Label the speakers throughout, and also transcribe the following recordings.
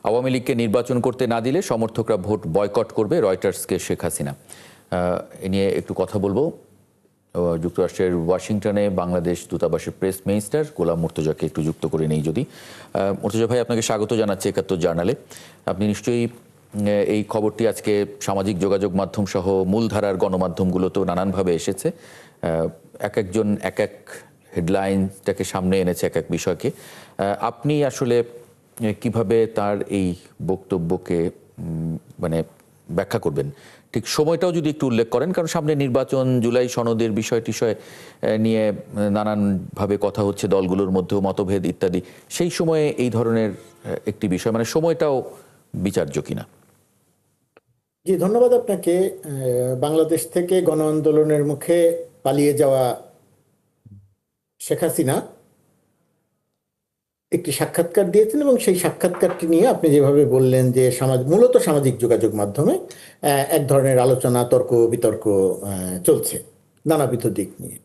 Speaker 1: আওয়ামী লীগকে নির্বাচন করতে না দিলে সমর্থকরা ভোট বয়কট করবে, রয়টার্সকে শেখ হাসিনা। এ নিয়ে একটু কথা বলবো। যুক্তরাষ্ট্রের ওয়াশিংটনে বাংলাদেশ দূতাবাসের প্রেস মিনিস্টার গোলাম মুর্তজাকে একটু যুক্ত করে নেই যদি। মুর্তজা ভাই, আপনাকে স্বাগত জানাচ্ছি ৭১ জার্নালে। আপনি নিশ্চয়ই এই খবরটি আজকে সামাজিক যোগাযোগ মাধ্যম সহ মূলধারার গণমাধ্যমগুলোতেও নানানভাবে এসেছে। এক একজন এক এক হেডলাইনটাকে সামনে এনেছে, এক এক বিষয়কে। আপনি আসলে কিভাবে তার এই বক্তব্যকে মানে ব্যাখ্যা করবেন, ঠিক সময়টাও যদি একটু উল্লেখ করেন, কারণ সামনে নির্বাচন, জুলাই সনদের বিষয় নিয়ে নানানভাবে কথা হচ্ছে দলগুলোর মধ্যেও মতভেদ ইত্যাদি। সেই সময়ে এই ধরনের একটি বিষয়, মানে সময়টাও বিচার্য কিনা?
Speaker 2: জি, ধন্যবাদ আপনাকে। বাংলাদেশ থেকে গণ আন্দোলনের মুখে পালিয়ে যাওয়া শেখ হাসিনা একটি সাক্ষাৎকার দিয়েছেন এবং সেই সাক্ষাৎকারটি নিয়ে আপনি যেভাবে বললেন যে মূলত সামাজিক যোগাযোগ মাধ্যমে এক ধরনের আলোচনা, তর্ক বিতর্ক চলছে নানাবিধ দিক নিয়ে।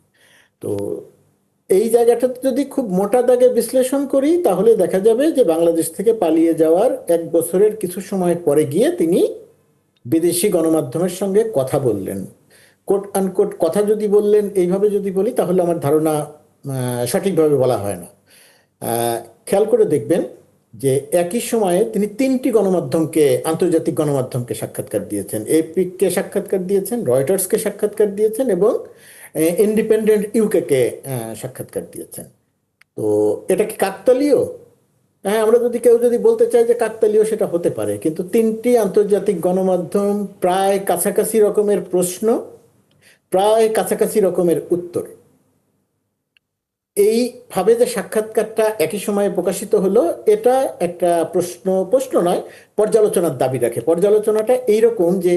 Speaker 2: তো এই জায়গাটাতে যদি খুব মোটা দাগে বিশ্লেষণ করি তাহলে দেখা যাবে যে বাংলাদেশ থেকে পালিয়ে যাওয়ার ১ বছরের কিছু সময় পরে গিয়ে তিনি বিদেশি গণমাধ্যমের সঙ্গে কথা বললেন। কোট আনকোট কথা যদি বললেন, এইভাবে যদি বলি তাহলে আমার ধারণা সঠিকভাবে বলা হয় না। খেয়াল করে দেখবেন যে একই সময়ে তিনি ৩টি গণমাধ্যমকে, আন্তর্জাতিক গণমাধ্যমকে সাক্ষাৎকার দিয়েছেন। এপিকে সাক্ষাৎকার দিয়েছেন, রয়টার্সকে সাক্ষাৎকার দিয়েছেন এবং ইন্ডিপেন্ডেন্ট ইউকেকে সাক্ষাৎকার দিয়েছেন। তো এটা কি কাকতালীয়? হ্যাঁ, আমরা কেউ যদি বলতে চাই যে কাকতালীয়, সেটা হতে পারে, কিন্তু ৩টি আন্তর্জাতিক গণমাধ্যম, প্রায় কাছাকাছি রকমের প্রশ্ন, প্রায় কাছাকাছি রকমের উত্তর। এইভাবে যে সাক্ষাৎকারটা একই সময়ে প্রকাশিত হলো, এটা একটা প্রশ্ন নয়, পর্যালোচনার দাবি রাখে। পর্যালোচনাটা এইরকম যে,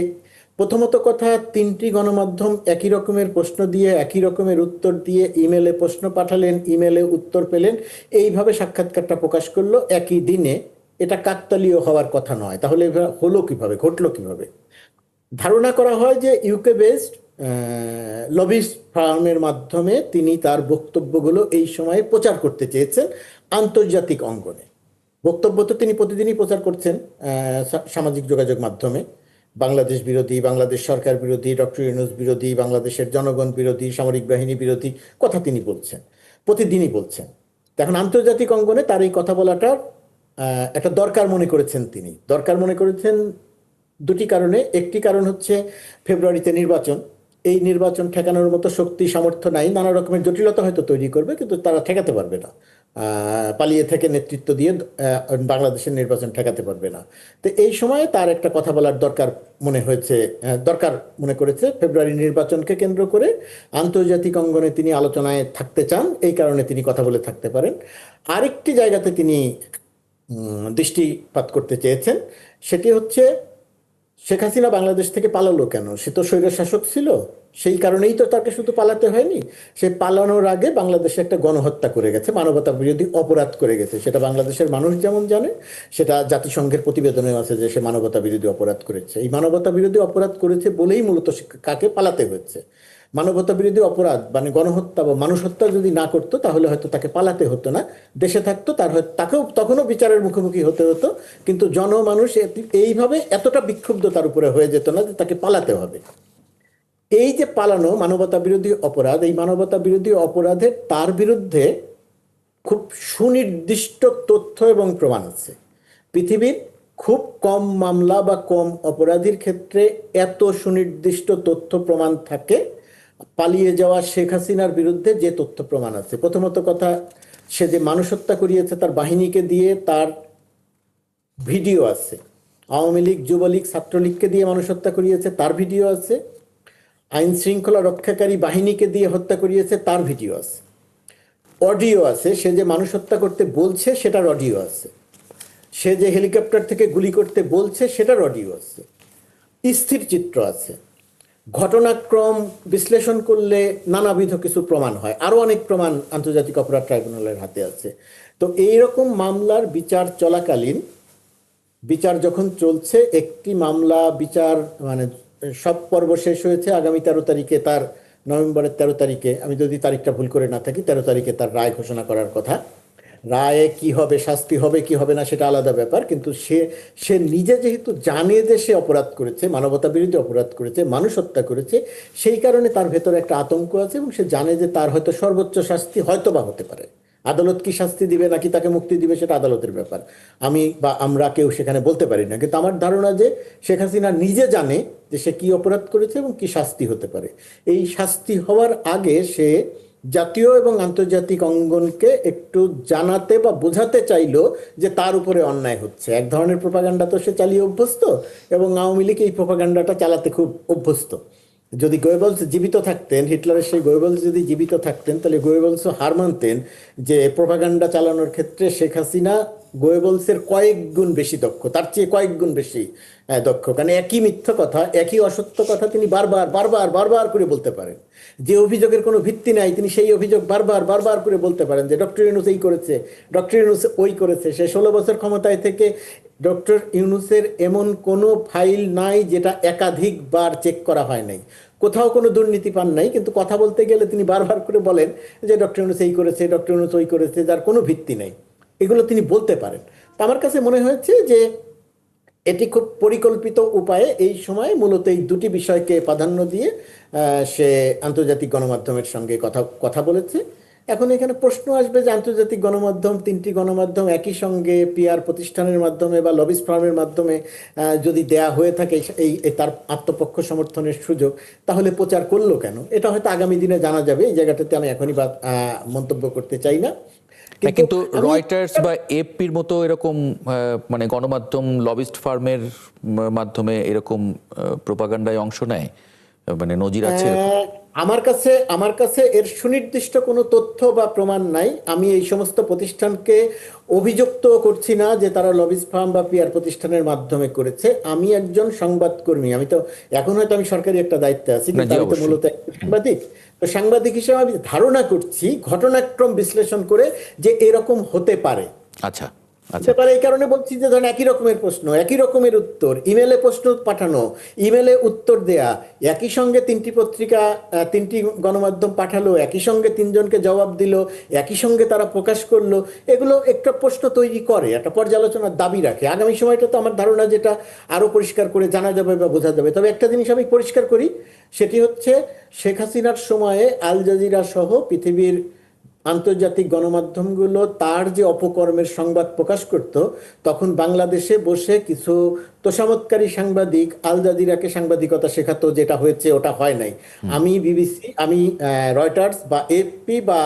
Speaker 2: প্রথমত কথা, ৩টি গণমাধ্যম একই রকমের প্রশ্ন দিয়ে, একই রকমের উত্তর দিয়ে, ইমেলে প্রশ্ন পাঠালেন, ইমেলে উত্তর পেলেন, এইভাবে সাক্ষাৎকারটা প্রকাশ করলো একই দিনে। এটা কাকতালীয় হওয়ার কথা নয়। তাহলে হলো কিভাবে, ঘটলো কিভাবে? ধারণা করা হয় যে ইউকে বেসড লবিস্ট ফার্মের মাধ্যমে তিনি তার বক্তব্যগুলো এই সময়ে প্রচার করতে চেয়েছেন আন্তর্জাতিক অঙ্গনে। বক্তব্য তো তিনি প্রতিদিনই প্রচার করছেন সামাজিক যোগাযোগ মাধ্যমে। বাংলাদেশ বিরোধী, বাংলাদেশ সরকার বিরোধী, ডক্টর ইউনূস বিরোধী, বাংলাদেশের জনগণ বিরোধী, সামরিক বাহিনী বিরোধী কথা তিনি বলছেন, প্রতিদিনই বলছেন। এখন আন্তর্জাতিক অঙ্গনে তার এই কথা বলাটার একটা দরকার মনে করেছেন তিনি। দরকার মনে করেছেন দুটি কারণে। একটি কারণ হচ্ছে ফেব্রুয়ারিতে নির্বাচন। এই নির্বাচন ঠেকানোর মতো শক্তি সামর্থ্য নাই। নানা রকমের জটিলতা হয়তো তৈরি করবে, কিন্তু তারা ঠেকাতে পারবে না। পালিয়ে থেকে নেতৃত্ব দিয়ে বাংলাদেশের নির্বাচন ঠেকাতে পারবে না। তো এই সময়ে তার একটা কথা বলার দরকার মনে করেছে। ফেব্রুয়ারি নির্বাচনকে কেন্দ্র করে আন্তর্জাতিক অঙ্গনে তিনি আলোচনায় থাকতে চান, এই কারণে তিনি কথা বলে থাকতে পারেন। আরেকটি জায়গাতে তিনি দৃষ্টিপাত করতে চেয়েছেন, সেটি হচ্ছে শেখ হাসিনা বাংলাদেশ থেকে পালালো কেন? সে তো স্বৈরশাসক ছিল, সেই কারণেই তো তাকে শুধু পালাতে হয়নি। সে পালানোর আগে বাংলাদেশে একটা গণহত্যা করে গেছে, মানবতা বিরোধী অপরাধ করে গেছে। সেটা বাংলাদেশের মানুষ যেমন জানে, সেটা জাতিসংঘের প্রতিবেদনেও আছে যে সে মানবতা বিরোধী অপরাধ করেছে। এই মানবতা বিরোধী অপরাধ করেছে বলেই মূলত কাকে পালাতে হয়েছে। মানবতা বিরোধী অপরাধ মানে গণহত্যা বা মানুষ হত্যা যদি না করতো তাহলে হয়তো তাকে পালাতে হতো না, দেশে থাকতো, তাকেও তখনও বিচারের মুখোমুখি হতে হতো। কিন্তু জনমানুষ এইভাবে এতটা বিক্ষুব্ধ তার উপরে হয়ে যেত না যে তাকে পালাতে হবে। এই যে পালানো মানবতা বিরোধী অপরাধ, এই মানবতা বিরোধী অপরাধে তার বিরুদ্ধে খুব সুনির্দিষ্ট তথ্য এবং প্রমাণ আছে। পৃথিবীর খুব কম মামলা বা কম অপরাধীর ক্ষেত্রে এত সুনির্দিষ্ট তথ্য প্রমাণ থাকে পালিয়ে যাওয়া শেখ হাসিনার বিরুদ্ধে যে তথ্য প্রমাণ আছে। প্রথমত কথা, সে যে মানুষ হত্যা করিয়েছে তার বাহিনীকে দিয়ে, তার ভিডিও আছে। আওয়ামী লীগ, যুবলীগ, ছাত্রলীগকে দিয়ে মানুষ হত্যা করিয়েছে, তার ভিডিও আছে। আইন শৃঙ্খলা রক্ষাকারী বাহিনীকে দিয়ে হত্যা করিয়েছে, তার ভিডিও আছে। অডিও আছে, সে যে মানুষ হত্যা করতে বলছে সেটার অডিও আছে। সে যে হেলিকপ্টার থেকে গুলি করতে বলছে সেটার অডিও আছে। স্থির চিত্র আছে। ঘটনাক্রম বিশ্লেষণ করলে নানাবিধ কিছু প্রমাণ হয়। আরও অনেক প্রমাণ আন্তর্জাতিক অপরাধ ট্রাইব্যুনালের হাতে আছে। তো এইরকম মামলার বিচার চলাকালীন, বিচার যখন চলছে, একটি মামলা বিচার মানে সব পর্ব শেষ হয়েছে আগামী 13 তারিখে, তার নভেম্বরের 13 তারিখে, আমি যদি তারিখটা ভুল করে না থাকি, 13 তারিখে তার রায় ঘোষণা করার কথা। রায়ে কি হবে, শাস্তি হবে কি হবে না সেটা আলাদা ব্যাপার, কিন্তু সে সে নিজে যেহেতু জানে যে সে অপরাধ করেছে, মানবতা বিরোধী অপরাধ করেছে, মানুষ হত্যা করেছে, সেই কারণে তার ভেতরে একটা আতঙ্ক আছে এবং সে জানে যে তার হয়তো সর্বোচ্চ শাস্তি হয়তো বা হতে পারে। আদালত কি শাস্তি দিবে নাকি তাকে মুক্তি দিবে সেটা আদালতের ব্যাপার, আমি বা আমরা কেউ সেখানে বলতে পারি না। কিন্তু আমার ধারণা যে শেখ হাসিনা নিজে জানে যে সে কি অপরাধ করেছে এবং কি শাস্তি হতে পারে। এই শাস্তি হওয়ার আগে সে জাতীয় এবং আন্তর্জাতিক অঙ্গনকে একটু জানাতে বা বোঝাতে চাইলো যে তার উপরে অন্যায় হচ্ছে। এক ধরনের প্রোপাগান্ডা তো সে চালিয়ে অভ্যস্ত এবং আওয়ামী লীগ এই প্রোপাগান্ডাটা চালাতে খুব অভ্যস্ত। যদি গোয়েবলস জীবিত থাকতেন, হিটলারের সেই গোয়েবলস যদি জীবিত থাকতেন, তাহলে গোয়েবলসও হার মানতেন যে প্রোপাগান্ডা চালানোর ক্ষেত্রে শেখ হাসিনা গোয়েবলসের কয়েক গুণ বেশি দক্ষ, তার চেয়ে কয়েক গুণ বেশি দক্ষ। কারণ একই মিথ্যা কথা, একই অসত্য কথা তিনি বারবার বারবার বারবার করে বলতে পারেন। যে অভিযোগের কোনো ভিত্তি নাই তিনি সেই অভিযোগ বারবার বারবার করে বলতে পারেন যে ডক্টর ইউনূস এই করেছে, ডক্টর ইউনূস ওই করেছে। সে 16 বছর ক্ষমতায় থেকে ডক্টর ইউনূসের এমন কোনো ফাইল নাই যেটা একাধিকবার চেক করা হয় নাই, কোথাও কোনো দুর্নীতি পান নাই, কিন্তু কথা বলতে গেলে তিনি বারবার করে বলেন যে ডক্টর ইউনূস এই করেছে, ডক্টর ইউনূস ওই করেছে, যার কোনো ভিত্তি নেই। এগুলো তিনি বলতে পারেন। তা আমার কাছে মনে হয়েছে যে এটি খুব পরিকল্পিত উপায়ে এই সময় মূলত এই দুটি বিষয়কে প্রাধান্য দিয়ে সে আন্তর্জাতিক গণমাধ্যমের সঙ্গে কথা কথা বলেছে। এখন এখানে প্রশ্ন আসবে যে আন্তর্জাতিক গণমাধ্যম, তিনটি গণমাধ্যম একই সঙ্গে পিআর প্রতিষ্ঠানের মাধ্যমে বা লবিস ফার্মের মাধ্যমে যদি দেয়া হয়ে থাকে এই তার আত্মপক্ষ সমর্থনের সুযোগ, তাহলে প্রচার করলো কেন? এটা হয়তো আগামী দিনে জানা যাবে। এই জায়গাটাতে আমি এখনই মন্তব্য করতে চাই না।
Speaker 1: কিন্তু রয়টার্স বা এএফপির মতো এরকম মানে গণমাধ্যম লবিস্ট ফার্মের মাধ্যমে এরকম প্রোপাগান্ডায় অংশ নেয়, মানে নজির আছে এরকম?
Speaker 2: আমার কাছে এর সুনির্দিষ্ট কোনো তথ্য বা প্রমাণ নাই। আমি এই সমস্ত প্রতিষ্ঠানকে অভিযুক্ত করছি না যে তারা লবিস ফার্ম বা পিআর প্রতিষ্ঠানের মাধ্যমে করেছে। আমি একজন সংবাদকর্মী, আমি তো এখন হয়তো আমি সরকারি একটা দায়িত্বে আছি, কিন্তু আমি তো মূলত সাংবাদিক। তো সাংবাদিক হিসেবে আমি ধারণা করছি ঘটনাক্রম বিশ্লেষণ করে যে এরকম হতে পারে।
Speaker 1: আচ্ছা আচ্ছা,
Speaker 2: হতে পারে এই কারণে বলছি যে ধরেন একই রকমের প্রশ্ন, একই রকমের উত্তর, ইমেলে প্রশ্ন পাঠানো, ইমেলে উত্তর দেয়া, একই সঙ্গে তিনটি পত্রিকা, তিনটি গণমাধ্যম পাঠালো, একই সঙ্গে তিনজনকে জবাব দিল, একই সঙ্গে তারা প্রকাশ করলো, এগুলো একটা প্রশ্ন তৈরি করে, একটা পর্যালোচনার দাবি রাখে। আগামী সময়টা তো আমার ধারণা যেটা আরো পরিষ্কার করে জানা যাবে বা বোঝা যাবে। তবে একটা জিনিস আমি পরিষ্কার করি, সেটি হচ্ছে শেখ হাসিনার সময়ে আল জাজিরা সহ পৃথিবীর আন্তর্জাতিক গণমাধ্যমগুলো তার যে অপকর্মের সংবাদ প্রকাশ করত, তখন বাংলাদেশে বসে কিছু তোষামতকারী সাংবাদিক আল জাজিরাকে সাংবাদিকতা শেখাতো, যেটা হয়েছে ওটা হয় নাই। আমি বিবিসি, আমি রয়টার্স বা এএফপি বা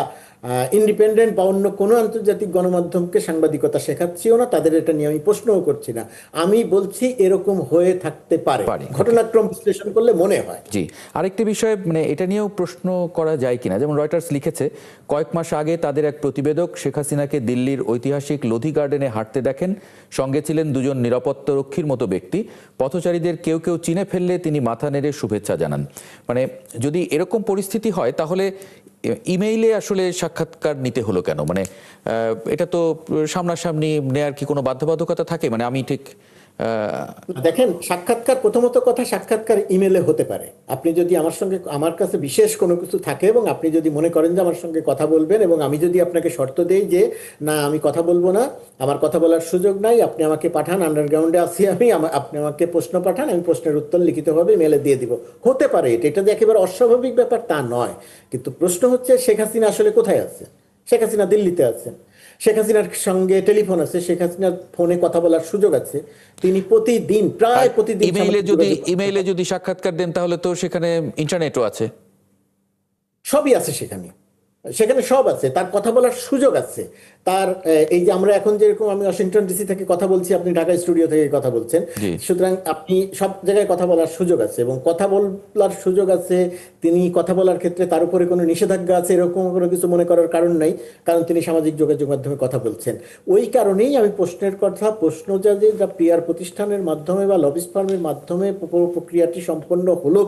Speaker 2: ইন্ডিপেন্ডেন্ট বা অন্য কোনো আন্তর্জাতিক গণমাধ্যমকে সাংবাদিকতা শেখাচ্ছিও না, তাদের এটা নিয়ে আমি প্রশ্নও করছি না। আমি বলছি এরকম হয়ে থাকতে পারে, ঘটনাক্রম বিশ্লেষণ করলে মনে হয়।
Speaker 1: জি, আরেকটি বিষয়, মানে এটা নিয়েও প্রশ্ন করা যায় কিনা, যেমন রয়টার্স লিখেছে কয়েক মাস আগে তাদের এক প্রতিবেদক শেখ হাসিনাকে দিল্লির ঐতিহাসিক লোধি গার্ডেনে হাঁটতে দেখেন। সঙ্গে ছিলেন দুজন নিরাপত্তারক্ষীর মতো ব্যক্তি। পথচারীদের কেউ কেউ চিনে ফেললে তিনি মাথা নেড়ে শুভেচ্ছা জানান। মানে যদি এরকম পরিস্থিতি হয় তাহলে ইমেইলে আসলে সাক্ষাৎকার নিতে হলো কেন? মানে এটা তো সামনাসামনি নেয়ার কি কোনো বাধ্যবাধকতা থাকে? মানে আমি ঠিক
Speaker 2: দেখেন, সাক্ষাৎকার, প্রথমত কথা, সাক্ষাৎকার ইমেলে হতে পারে। আপনি যদি আমার কাছে বিশেষ কোনো কিছু থাকে এবং আপনি যদি মনে করেন যে আমার সঙ্গে কথা বলবেন, এবং আমি যদি আপনাকে শর্ত দেই যে না আমি কথা বলবো না, আমার কথা বলার সুযোগ নাই, আপনি আমাকে পাঠান, আন্ডারগ্রাউন্ডে আছি আমি, আপনি আমাকে প্রশ্ন পাঠান, আমি প্রশ্নের উত্তর লিখিতভাবে মেলে দিয়ে দিব, হতে পারে। এটা যে একেবারে অস্বাভাবিক ব্যাপার তা নয়। কিন্তু প্রশ্ন হচ্ছে শেখ হাসিনা আসলে কোথায় আছে? শেখ হাসিনা দিল্লিতে আছেন, শেখ হাসিনার সঙ্গে টেলিফোন আছে, শেখ হাসিনার ফোনে কথা বলার সুযোগ আছে। তিনি প্রতিদিন, প্রায় প্রতিদিন
Speaker 1: ইমেইলে যদি সাক্ষাৎকার দেন তাহলে তো সেখানে ইন্টারনেটও আছে,
Speaker 2: সবই আছে সেখানে, সেখানে সব আছে, তার কথা বলার সুযোগ আছে। তার এই যে আমরা এখন যেরকম, আমি ওয়াশিংটন ডিসি থেকে কথা বলছি, আপনি ঢাকা স্টুডিও থেকে কথা বলছেন, সুতরাং আপনি সব জায়গায় কথা বলার সুযোগ আছে এবং কথা বলার সুযোগ আছে। তিনি কথা বলার ক্ষেত্রে তার উপরে কোনো নিষেধাজ্ঞা আছে এরকম কোনো কিছু মনে করার কারণ নাই, কারণ তিনি সামাজিক যোগাযোগ মাধ্যমে কথা বলছেন। ওই কারণেই আমি প্রশ্নের কথা, প্রশ্ন যা পিআর প্রতিষ্ঠানের মাধ্যমে বা লবিস ফার্মের মাধ্যমে প্রক্রিয়াটি সম্পন্ন হলো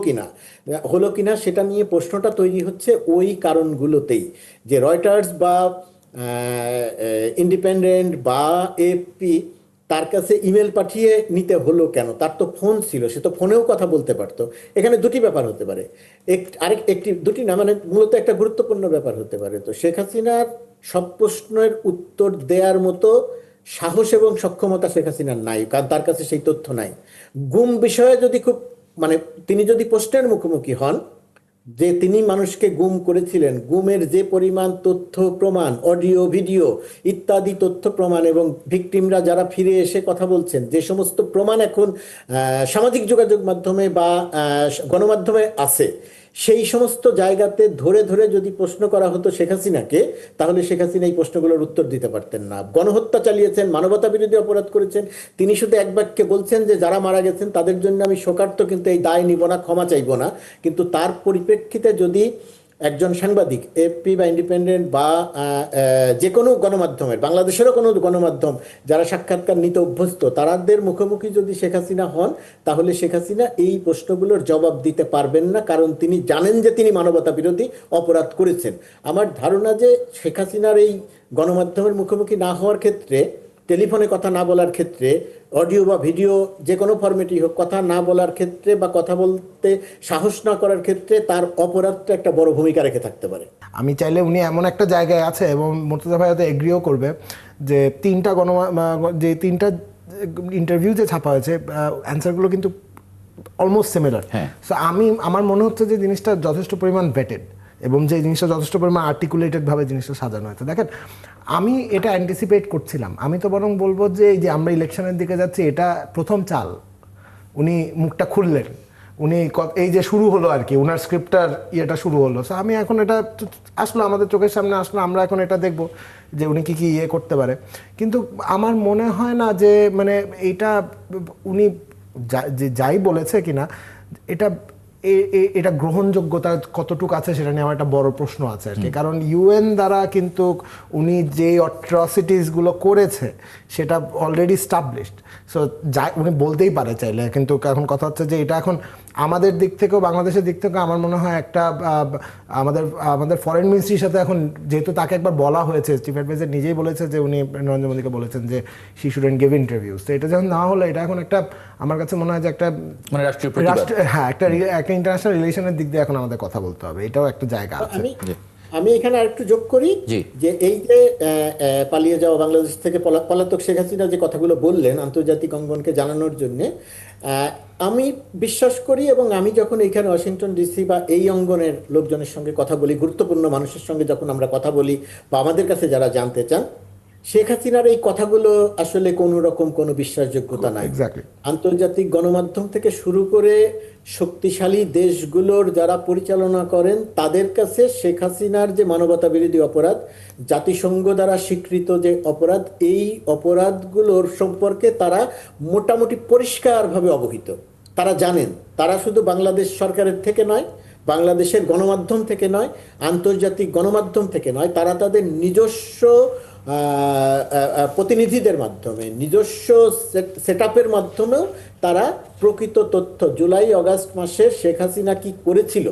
Speaker 2: কিনা সেটা নিয়ে প্রশ্নটা তৈরি হচ্ছে ওই কারণগুলোতেই, যে রয়টার্স বা ইন্ডিপেন্ডেন্ট বা এএফপি তার কাছে ইমেল পাঠিয়ে নিতে হলো কেন? তার তো ফোন ছিল, সে তো ফোনেও কথা বলতে পারতো। এখানে দুটি ব্যাপার হতে পারে, দুটি না, মানে মূলত একটা গুরুত্বপূর্ণ ব্যাপার হতে পারে। তো শেখ হাসিনার সব প্রশ্নের উত্তর দেওয়ার মতো সাহস এবং সক্ষমতা শেখ হাসিনার নাই, কারণ তার কাছে সেই তথ্য নাই। গুম বিষয়ে যদি খুব মানে তিনি যদি প্রশ্নের মুখোমুখি হন যে তিনি মানুষকে গুম করেছিলেন, গুমের যে পরিমাণ তথ্য প্রমাণ, অডিও ভিডিও ইত্যাদি তথ্য প্রমাণ, এবং ভিকটিমরা যারা ফিরে এসে কথা বলছেন, যে সমস্ত প্রমাণ এখন সামাজিক যোগাযোগ মাধ্যমে বা গণমাধ্যমে আছে, সেই সমস্ত জায়গাতে ধরে ধরে যদি প্রশ্ন করা হতো শেখ হাসিনাকে, তাহলে শেখ হাসিনা এই প্রশ্নগুলোর উত্তর দিতে পারতেন না। গণহত্যা চালিয়েছেন, মানবতা বিরোধী অপরাধ করেছেন, তিনি শুধু এক বাক্যে বলছেন যে যারা মারা গেছেন তাদের জন্য আমি শোকার্ত, কিন্তু এই দায় নিব না, ক্ষমা চাইব না। কিন্তু তার পরিপ্রেক্ষিতে যদি একজন সাংবাদিক, এপি বা ইন্ডিপেন্ডেন্ট বা যে কোনো গণমাধ্যমের, বাংলাদেশেরও কোনো গণমাধ্যম যারা সাক্ষাৎকার নিতে অভ্যস্ত, তাদের মুখোমুখি যদি শেখ হাসিনা হন, তাহলে শেখ হাসিনা এই প্রশ্নগুলোর জবাব দিতে পারবেন না, কারণ তিনি জানেন যে তিনি মানবতা বিরোধী অপরাধ করেছেন। আমার ধারণা যে শেখ হাসিনার এই গণমাধ্যমের মুখোমুখি না হওয়ার ক্ষেত্রে, টেলিফোনে কথা না বলার ক্ষেত্রে, অডিও বা ভিডিও যে কোনো ফরম্যাটই হোক, কথা না বলার ক্ষেত্রে বা কথা বলতে সাহস না করার ক্ষেত্রে তার অপরাধটা একটা বড় ভূমিকা রেখে থাকতে পারে।
Speaker 3: আমি চাইলে উনি এমন একটা জায়গায় আছে, এবং মুর্তজা ভাই হয়তো এগ্রিও করবে, যে তিনটা ইন্টারভিউ যে ছাপা হয়েছে, অ্যান্সারগুলো কিন্তু অলমোস্ট সিমিলার। সো আমার মনে হচ্ছে যে জিনিসটা যথেষ্ট পরিমাণ ভেটেড, এবং যে জিনিসটা যথেষ্ট পরিমাণ আর্টিকুলেটেডভাবে জিনিসটা সাজানো হয়েছে। দেখেন, আমি এটা অ্যান্টিসিপেট করছিলাম। আমি তো বরং বলবো যে এই যে আমরা ইলেকশনের দিকে যাচ্ছি, এটা প্রথম চাল। উনি মুখটা খুললেন, উনি এই যে শুরু হলো আর কি, ওনার স্ক্রিপ্টার ইয়েটা শুরু হলো। সো আমি এখন এটা আসলো, আমাদের চোখের সামনে আসলো, আমরা এখন এটা দেখবো যে উনি কি কি ইয়ে করতে পারে। কিন্তু আমার মনে হয় না যে মানে এইটা উনি যাই বলেছে কিনা, এটা গ্রহণযোগ্যতা কতটুকু আছে সেটা নিয়ে আমার একটা বড় প্রশ্ন আছে আর কি। কারণ ইউএন দ্বারা কিন্তু উনি যে অ্যাট্রসিটিসগুলো করেছে সেটা অলরেডি স্টাবলিশড। সো উনি বলতেই পারে চাইলে, কিন্তু এখন কথা হচ্ছে যে এটা এখন আমাদের দিক থেকেও, বাংলাদেশের দিক থেকেও আমার মনে হয় একটা আমাদের ফরেন মিনিস্ট্রির সাথে এখন, যেহেতু তাকে একবার বলা হয়েছে, চিফ অ্যাডভাইজার নিজেই বলেছে যে উনি নরেন্দ্র মোদীকে বলেছেন যে শি শুডন্ট গিভ ইন্টারভিউজ। তো এটা যখন না হলো, এটা এখন একটা আমার কাছে মনে হয় যে একটা
Speaker 1: মানে রাষ্ট্র
Speaker 3: হ্যাঁ একটা ইন্টারন্যাশনাল রিলেশনের দিক দিয়ে এখন আমাদের কথা বলতে হবে, এটাও একটা জায়গা আছে।
Speaker 2: আমি এখানে আরেকটু যোগ করি যে এই যে পালিয়ে যাওয়া বাংলাদেশ থেকে পলাতক শেখ হাসিনা যে কথাগুলো বললেন আন্তর্জাতিক অঙ্গনকে জানানোর জন্য, আমি বিশ্বাস করি, এবং আমি যখন এইখানে ওয়াশিংটন ডিসি বা এই অঙ্গনের লোকজনের সঙ্গে কথা বলি, গুরুত্বপূর্ণ মানুষের সঙ্গে যখন আমরা কথা বলি, বা আমাদের কাছে যারা জানতে চান, শেখ হাসিনার এই কথাগুলো আসলে কোনো রকম কোনো বিশ্বাসযোগ্যতা নাই। আন্তর্জাতিক গণমাধ্যম থেকে শুরু করে শক্তিশালী দেশগুলোর যারা পরিচালনা করেন, তাদের কাছে শেখ হাসিনার যে মানবতা বিরোধী অপরাধ, জাতিসংঘ দ্বারা স্বীকৃত যে অপরাধ, এই অপরাধগুলোর সম্পর্কে তারা মোটামুটি পরিষ্কারভাবে অবহিত। তারা জানেন, তারা শুধু বাংলাদেশ সরকারের থেকে নয়, বাংলাদেশের গণমাধ্যম থেকে নয়, আন্তর্জাতিক গণমাধ্যম থেকে নয়, তারা তাদের নিজস্ব প্রতিনিধিদের মাধ্যমে, নিজস্ব সেটআপের মাধ্যমেও তারা প্রকৃত তথ্য, জুলাই অগাস্ট মাসে শেখ হাসিনা কি করেছিল,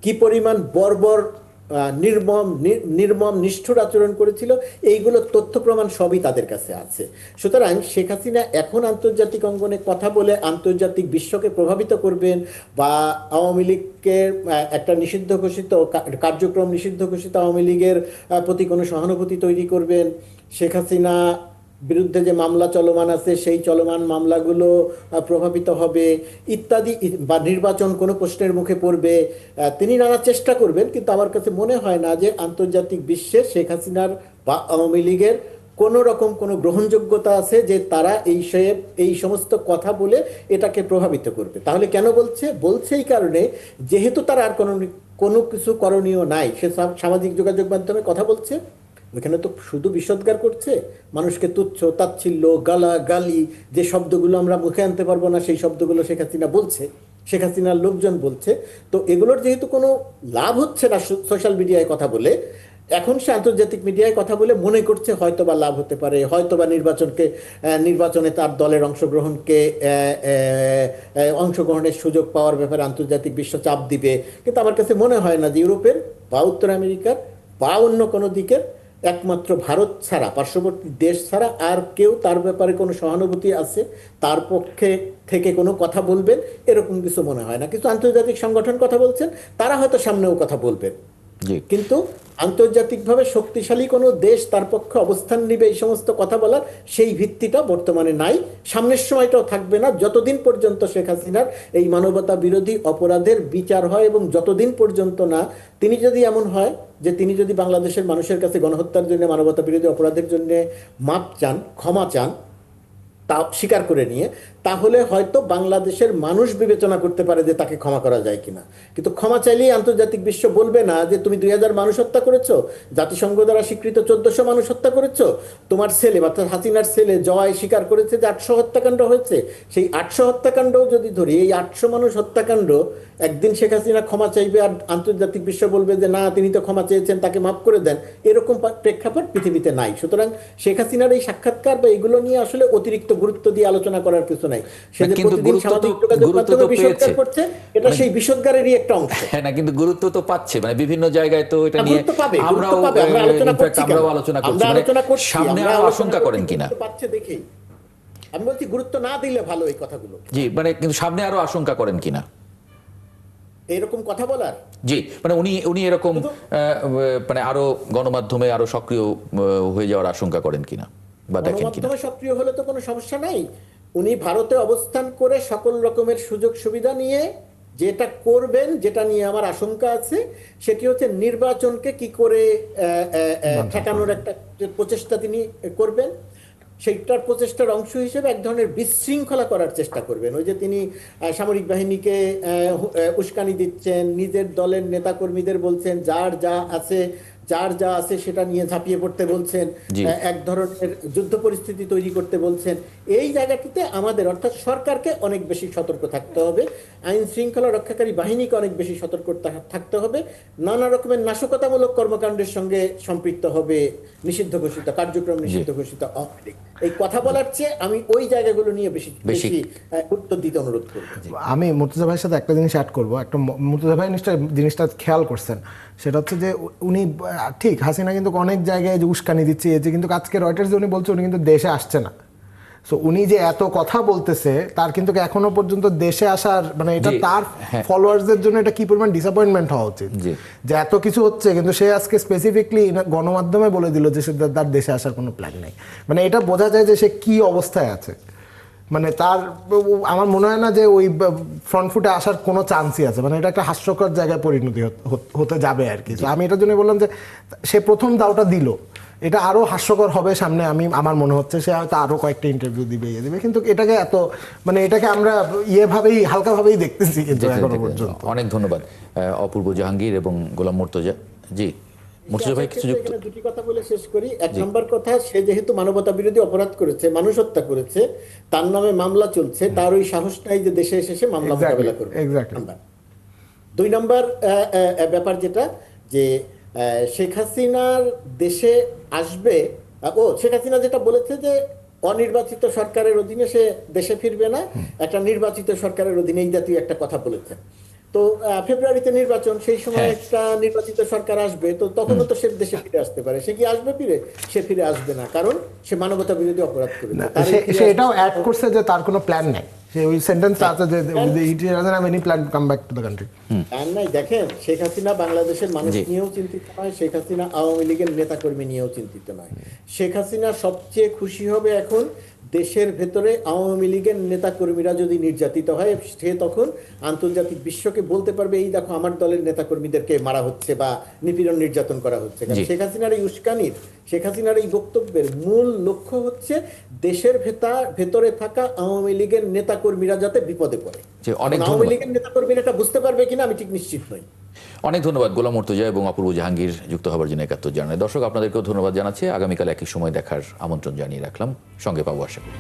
Speaker 2: কি পরিমাণ বর্বর নির্মম নিষ্ঠুর আচরণ করেছিল, এইগুলো তথ্য প্রমাণ সবই তাদের কাছে আছে। সুতরাং শেখ হাসিনা এখন আন্তর্জাতিক অঙ্গনে কথা বলে আন্তর্জাতিক বিশ্বকে প্রভাবিত করবেন, বা আওয়ামী লীগকে একটা নিষিদ্ধ ঘোষিত কার্যক্রম, নিষিদ্ধ ঘোষিত আওয়ামী লীগের প্রতি কোনো সহানুভূতি তৈরি করবেন, শেখ হাসিনা বিরুদ্ধে যে মামলা চলমান আছে সেই চলমান মামলাগুলো প্রভাবিত হবে ইত্যাদি, বা নির্বাচন কোনো প্রশ্নের মুখে পড়বে, তিনি নানা চেষ্টা করবেন। কিন্তু আমার কাছে মনে হয় না যে আন্তর্জাতিক বিশ্বে শেখ হাসিনার বা আওয়ামী লীগের কোনো রকম কোনো গ্রহণযোগ্যতা আছে যে তারা এই সমস্ত কথা বলে এটাকে প্রভাবিত করবে। তাহলে কেন বলছে এই কারণে, যেহেতু তার আর কোনো কিছু করণীয় নাই, সে সামাজিক যোগাযোগ মাধ্যমে কথা বলছে, ওইখানে তো শুধু বিষোদ্গার করছে, মানুষকে তুচ্ছ তাচ্ছিল্য, গালি, যে শব্দগুলো আমরা মুখে আনতে পারবো না সেই শব্দগুলো শেখ হাসিনা বলছে, শেখ হাসিনার লোকজন বলছে। তো এগুলোর যেহেতু কোনো লাভ হচ্ছে না সোশ্যাল মিডিয়ায় কথা বলে, এখন সে আন্তর্জাতিক মিডিয়ায় কথা বলে মনে করছে হয়তোবা লাভ হতে পারে, হয়তোবা নির্বাচনে তার দলের অংশগ্রহণের সুযোগ পাওয়ার ব্যাপারে আন্তর্জাতিক বিশ্ব চাপ দিবে। কিন্তু আমার কাছে মনে হয় না যে ইউরোপের বা উত্তর আমেরিকার বা অন্য কোনো দিকের, একমাত্র ভারত ছাড়া, পার্শ্ববর্তী দেশ ছাড়া আর কেউ তার ব্যাপারে কোনো সহানুভূতি আছে, তার পক্ষে থেকে কোনো কথা বলবেন, এরকম কিছু মনে হয় না। কিন্তু আন্তর্জাতিক সংগঠন কথা বলছেন, তারা হয়তো সামনেও কথা বলবেন।
Speaker 1: জি।
Speaker 2: কিন্তু আন্তর্জাতিকভাবে শক্তিশালী কোনো দেশ তার পক্ষে অবস্থান নিবে এই সমস্ত কথা বলার সেই ভিত্তিটা বর্তমানে নাই, সামনের সময়টাও থাকবে না, যতদিন পর্যন্ত শেখ হাসিনার এই মানবতা বিরোধী অপরাধের বিচার হয় এবং যতদিন পর্যন্ত না তিনি যদি এমন হয় যে তিনি যদি বাংলাদেশের মানুষের কাছে গণহত্যার জন্য, মানবতা বিরোধী অপরাধের জন্য মাপ চান, ক্ষমা চান, তা স্বীকার করে নিয়ে, তাহলে হয়তো বাংলাদেশের মানুষ বিবেচনা করতে পারে যে তাকে ক্ষমা করা যায় কিনা। কিন্তু ক্ষমা চাইলেই আন্তর্জাতিক বিশ্ব বলবে না যে তুমি 2000 মানুষ হত্যা করেছো, জাতিসংঘ দ্বারা স্বীকৃত 1400 মানুষ হত্যা করেছো, তোমার ছেলে অর্থাৎ হাসিনার ছেলে জয় স্বীকার করেছে যে 800 হত্যাকাণ্ড হয়েছে। সেই 800 হত্যাকাণ্ডও যদি ধরি, এই 800 মানুষ হত্যাকাণ্ড একদিন শেখ হাসিনা ক্ষমা চাইবে আর আন্তর্জাতিক বিশ্ব বলবে যে না তিনি তো ক্ষমা চেয়েছেন, তাকে মাফ করে দেন, এরকম প্রেক্ষাপট পৃথিবীতে নাই। সুতরাং শেখ হাসিনার এই সাক্ষাৎকার বা এগুলো নিয়ে আসলে অতিরিক্ত গুরুত্ব দিয়ে আলোচনা করার কিছু নাই। সে যে
Speaker 1: কিন্তু
Speaker 2: প্রতিদিন সামাজিক যোগাযোগ মাধ্যমে বিষোদ্গার করছে, এটা সেই বিষোদ্গারেরই একটা অংশ।
Speaker 1: হ্যাঁ না, কিন্তু গুরুত্ব তো পাচ্ছে, মানে বিভিন্ন জায়গায় তো এটা নিয়ে
Speaker 2: গুরুত্ব পাবে,
Speaker 1: আমরাও
Speaker 2: গুরুত্ব পাবে, আমরা আলোচনা করছি কেন?
Speaker 1: আমরাও আলোচনা করছি,
Speaker 2: আমরা
Speaker 1: মানে
Speaker 2: আলোচনা করছি,
Speaker 1: সামনে
Speaker 2: আমরা
Speaker 1: আরো
Speaker 2: আলোচনা
Speaker 1: আশঙ্কা করেন
Speaker 2: করছি,
Speaker 1: কিনা?
Speaker 2: গুরুত্ব পাচ্ছে দেখেই আমি বলছি গুরুত্ব না দিলে ভালো এই কথাগুলো।
Speaker 1: জি, মানে কিন্তু সামনে আরো আশঙ্কা করেন কিনা
Speaker 2: এরকম কথা বলার?
Speaker 1: জি, মানে উনি এরকম মানে আরো গণমাধ্যমে আরো সক্রিয় হয়ে যাওয়ার আশঙ্কা করেন কিনা বা দেখেন কিনা?
Speaker 2: গণমাধ্যমে সক্রিয় হলে তো কোনো সমস্যা নাই। উনি ভারতে অবস্থান করে সকল রকমের সুযোগ সুবিধা নিয়ে যেটা করবেন, যেটা নিয়ে আমার আশঙ্কা আছে, সেটি হচ্ছে নির্বাচনকে কি করে ঠেকানোর একটা প্রচেষ্টা তিনি করবেন। সেইটার প্রচেষ্টার অংশ হিসেবে এক ধরনের বিশৃঙ্খলা করার চেষ্টা করবেন। ওই যে তিনি সামরিক বাহিনীকে উস্কানি দিচ্ছেন, নিজের দলের নেতাকর্মীদের বলছেন যার যা আছে সেটা নিয়ে ঝাঁপিয়ে পড়তে বলছেন, এক ধরনের যুদ্ধ পরিস্থিতি তৈরি করতে বলছেন। এই জায়গাটিতে আমাদের অর্থাৎ সরকারকে অনেক বেশি সতর্ক থাকতে হবে, আইন শৃঙ্খলা রক্ষাকারী বাহিনীকে অনেক বেশি সতর্ক থাকতে হবে। নানা রকমের নাশকতামূলক কর্মকাণ্ডের সঙ্গে সম্পৃক্ত হবে নিষিদ্ধ ঘোষিত কার্যক্রম, নিষিদ্ধ ঘোষিত আওয়ামী লীগ। এই কথা বলার চেয়ে আমি ওই জায়গাগুলো নিয়ে বেশি গুরুত্ব দিতে অনুরোধ করব।
Speaker 3: আমি মুর্তজা ভাইয়ের সাথে একটা জিনিস অ্যাড করবো। একটা মুর্তজা ভাই জিনিসটা খেয়াল করছেন, সেটা হচ্ছে যে উনি ঠিক হাসিনা কিন্তু অনেক জায়গায় যে উস্কানি দিচ্ছে, কিন্তু আজকে রয়টার্স উনি বলছে উনি কিন্তু দেশে আসছে না। সো উনি যে এত কথা বলতেছে তার কিন্তু এখনো পর্যন্ত দেশে আসার মানে এটা তার ফলোয়ার্সদের জন্য এটা কি পরিমাণ ডিসঅ্যাপয়েন্টমেন্ট হওয়া উচিত যে এত কিছু হচ্ছে কিন্তু সে আজকে স্পেসিফিকলি গণমাধ্যমে বলে দিল যে তার দেশে আসার কোনো প্ল্যান নেই। মানে এটা বোঝা যায় যে সে কি অবস্থায় আছে। মানে তার আমার মনে হয় না যে ওই ফ্রন্ট ফুটে আসার কোনো চান্সই আছে। মানে এটা একটা হাস্যকর জায়গায় পরিণতি হতে যাবে আর কি। আমি এটার জন্য বললাম যে সে প্রথম দাওটা দিল, এটা আরো হাস্যকর হবে সামনে। আমার মনে হচ্ছে সে হয়তো আরো কয়েকটা ইন্টারভিউ দিবে কিন্তু এটাকে এত মানে এটাকে আমরা হালকাভাবেই দেখতেছি কিন্তু এখনো পর্যন্ত।
Speaker 1: অনেক ধন্যবাদ অপূর্ব জাহাঙ্গীর এবং গোলাম মুর্তজা। জি, মুর্তজা ভাই কিছু যুক্ত?
Speaker 2: দুটি কথা বলে শেষ করি। এক নম্বর কথা, সে যেহেতু মানবতা বিরোধী অপরাধ করেছে, মানুষ হত্যা করেছে, তার নামে মামলা চলছে, তার ওই সাহস নাই যে দেশে এসে মামলা মোকাবেলা করবে। দুই নম্বর ব্যাপার যেটা যে শেখ হাসিনার দেশে আসবে, শেখ হাসিনা যেটা বলেছে যে অনির্বাচিত সরকারের অধীনে সে দেশে ফিরবে না, একটা নির্বাচিত সরকারের অধীনে এই জাতীয় একটা কথা বলেছে। তো ফেব্রুয়ারিতে নির্বাচন, সেই সময় একটা নির্বাচিত সরকার আসবে, তো তখনও তো সে দেশে ফিরে আসতে পারে। সে কি আসবে ফিরে? সে ফিরে আসবে না, কারণ সে মানবতা বিরোধী অপরাধ করেছে।
Speaker 3: সে এটাও অ্যাড করছে যে তার কোনো প্ল্যান নাই। সে ওই সেন্টেন্সটা আছে যে he doesn't have any plan to come back to the country।
Speaker 2: Plan নাই। দেখেন, শেখ হাসিনা বাংলাদেশের মানুষ নিয়েও চিন্তিত নয়, শেখ হাসিনা আওয়ামী লীগের নেতাকর্মী নিয়েও চিন্তিত নয়। শেখ হাসিনা সবচেয়ে খুশি হবে এখন দেশের ভেতরে আওয়ামী লীগের নেতাকর্মীরা যদি নির্যাতিত হয়, সে তখন আন্তর্জাতিক বিশ্বকে বলতে পারবে এই দেখো আমার দলের নেতাকর্মীদেরকে মারা হচ্ছে বা নিপীড়ন নির্যাতন করা হচ্ছে। শেখ হাসিনার এই উস্কানির, শেখ হাসিনার এই বক্তব্যের মূল লক্ষ্য হচ্ছে দেশের ভেতরে থাকা আওয়ামী লীগের নেতাকর্মীরা যাতে বিপদে পড়ে। আওয়ামী লীগের নেতাকর্মীরা এটা বুঝতে পারবে কিনা আমি ঠিক নিশ্চিত নই।
Speaker 1: অনেক ধন্যবাদ গোলাম মুর্তজা এবং অপূর্ব জাহাঙ্গীর যুক্ত হবার জন্য 71 জানায়। দর্শক, আপনাদেরকেও ধন্যবাদ জানাচ্ছি। আগামীকাল একই সময় দেখার আমন্ত্রণ জানিয়ে রাখলাম, সঙ্গে পাবো আশা করি।